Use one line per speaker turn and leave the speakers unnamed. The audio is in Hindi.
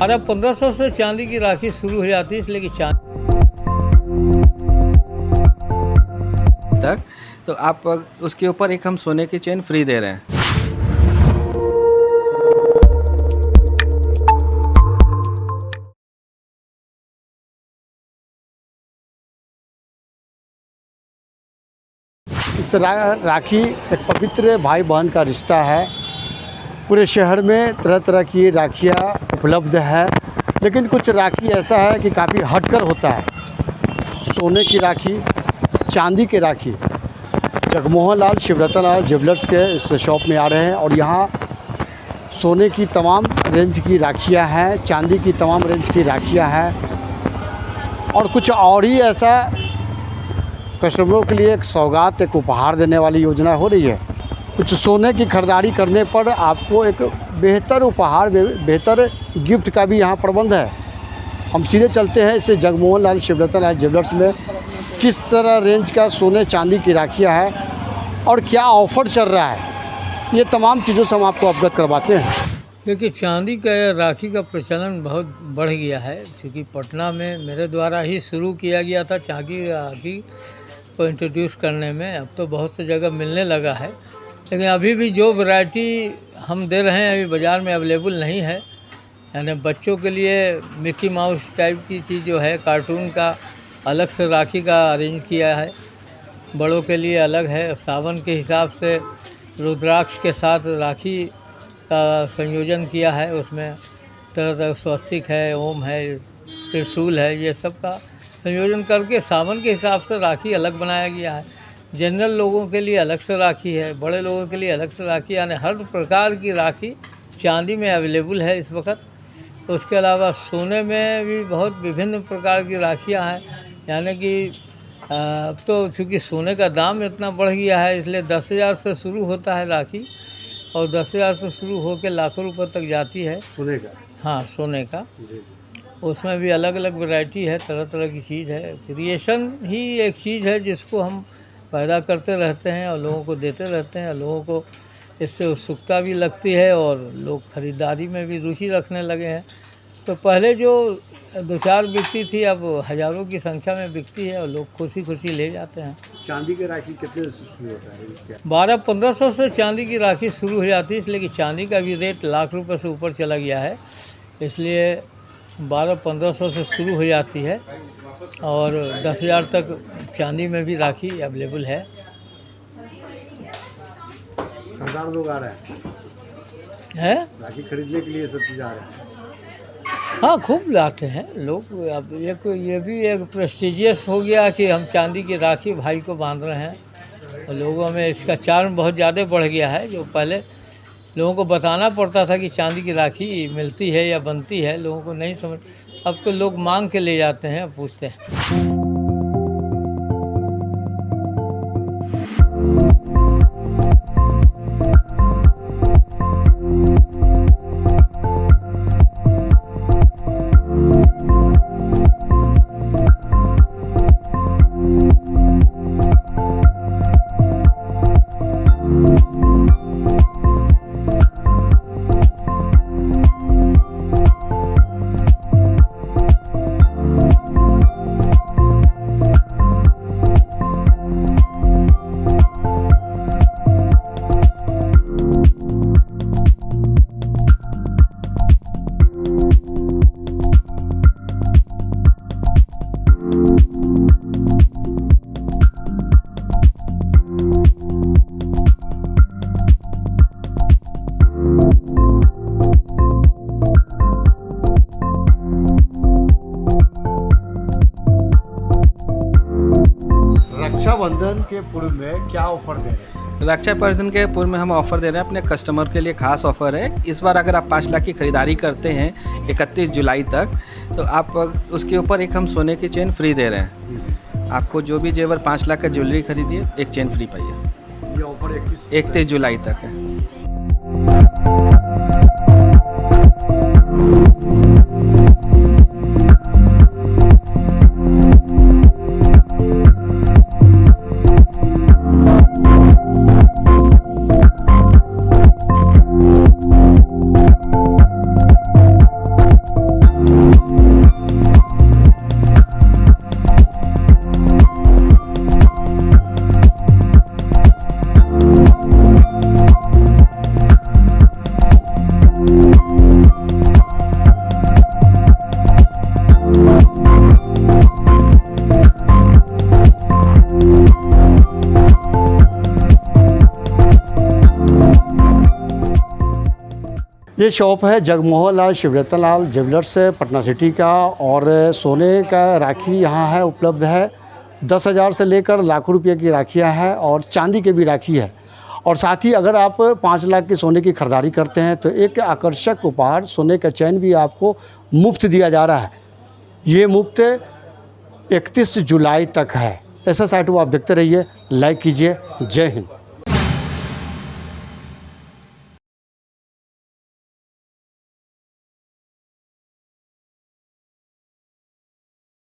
1200 से चांदी की राखी शुरू हो जाती है, इसलिए कि चांदी
तक तो आप उसके ऊपर एक हम सोने की चेन फ्री दे रहे हैं।
इस राखी एक पवित्र भाई बहन का रिश्ता है। पूरे शहर में तरह तरह की राखियाँ उपलब्ध है, लेकिन कुछ राखी ऐसा है कि काफ़ी हटकर होता है। सोने की राखी, चांदी की राखी। जगमोहन लाल शिवरतन लाल ज्वेलर्स के इस शॉप में आ रहे हैं और यहाँ सोने की तमाम रेंज की राखियाँ हैं, चांदी की तमाम रेंज की राखियाँ हैं और कुछ और ही ऐसा कस्टमरों के लिए एक सौगात, एक उपहार देने वाली योजना हो रही है। कुछ सोने की खरीदारी करने पर आपको एक बेहतर उपहार, बेहतर गिफ्ट का भी यहाँ प्रबंध है। हम सीधे चलते हैं इसे जगमोहन लाल शिवरतन लाल ज्वेलर्स में, किस तरह रेंज का सोने चांदी की राखियाँ है और क्या ऑफ़र चल रहा है, ये तमाम चीज़ों से हम आपको अवगत करवाते हैं।
क्योंकि चांदी का राखी का प्रचलन बहुत बढ़ गया है, क्योंकि पटना में मेरे द्वारा ही शुरू किया गया था चांदी राखी को इंट्रोड्यूस करने में। अब तो बहुत सी जगह मिलने लगा है, लेकिन अभी भी जो वैरायटी हम दे रहे हैं अभी बाज़ार में अवेलेबल नहीं है। यानी बच्चों के लिए मिक्की माउस टाइप की चीज़ जो है, कार्टून का अलग से राखी का अरेंज किया है, बड़ों के लिए अलग है। सावन के हिसाब से रुद्राक्ष के साथ राखी का संयोजन किया है, उसमें तरह तरह स्वस्तिक है, ओम है, त्रिशूल है, ये सब का संयोजन करके सावन के हिसाब से राखी अलग बनाया गया है। जनरल लोगों के लिए अलग से राखी है, बड़े लोगों के लिए अलग से राखी, यानी हर प्रकार की राखी चांदी में अवेलेबल है इस वक्त। उसके अलावा सोने में भी बहुत विभिन्न प्रकार की राखियां हैं, यानी कि अब तो चूँकि सोने का दाम इतना बढ़ गया है, इसलिए 10,000 से शुरू होता है राखी और 10,000 से शुरू होकर लाखों रुपए तक जाती है
सोने का।
हाँ, सोने का। उसमें भी अलग अलग वैरायटी है, तरह तरह की चीज़ है। क्रिएशन ही एक चीज़ है जिसको हम पैदा करते रहते हैं और लोगों को देते रहते हैं, और लोगों को इससे उत्सुकता भी लगती है और लोग ख़रीदारी में भी रुचि रखने लगे हैं। तो पहले जो 2-4 बिकती थी, अब हज़ारों की संख्या में बिकती है और लोग खुशी खुशी ले जाते हैं।
चांदी की राखी कितने से शुरू होता है?
1200-1500 से चांदी की राखी शुरू हो जाती है, इसलिए कि चांदी का भी रेट लाख रुपए से ऊपर चला गया है, इसलिए 1200-1500 से शुरू हो जाती है और 10,000 तक चांदी में भी राखी अवेलेबल है।
सरदार लोग आ रहे हैं राखी खरीदने के लिए, सब चीज़ आ रहे हैं।
हाँ, खूब लाते हैं लोग। अब ये भी एक प्रेस्टिजियस हो गया कि हम चांदी की राखी भाई को बांध रहे हैं, और लोगों में इसका चार्म बहुत ज़्यादा बढ़ गया है। जो पहले लोगों को बताना पड़ता था कि चांदी की राखी मिलती है या बनती है, लोगों को नहीं समझ, अब तो लोग मांग के ले जाते हैं, पूछते हैं।
रक्षाबंधन के पूर्व में क्या ऑफर दे रहे हैं?
रक्षाबंधन के पूर्व में हम ऑफ़र दे रहे हैं अपने कस्टमर के लिए, खास ऑफ़र है। इस बार अगर आप 5 लाख की खरीदारी करते हैं 31 जुलाई तक, तो आप उसके ऊपर एक हम सोने की चेन फ्री दे रहे हैं। आपको जो भी जेवर 5 लाख का ज्वेलरी खरीदिए, एक चेन फ्री पाइए।
ये ऑफर
31 जुलाई तक है।
ये शॉप है जगमोहन लाल शिवरतन लाल ज्वेलर्स पटना सिटी का, और सोने का राखी यहाँ है उपलब्ध है। 10,000 से लेकर लाखों रुपये की राखियाँ हैं और चांदी के भी राखी है। और साथ ही अगर आप 5 लाख के सोने की खरीदारी करते हैं तो एक आकर्षक उपहार सोने का चैन भी आपको मुफ्त दिया जा रहा है। ये मुफ्त 31 जुलाई तक है। ऐसा साइट वो आप देखते रहिए, लाइक कीजिए। जय हिंद।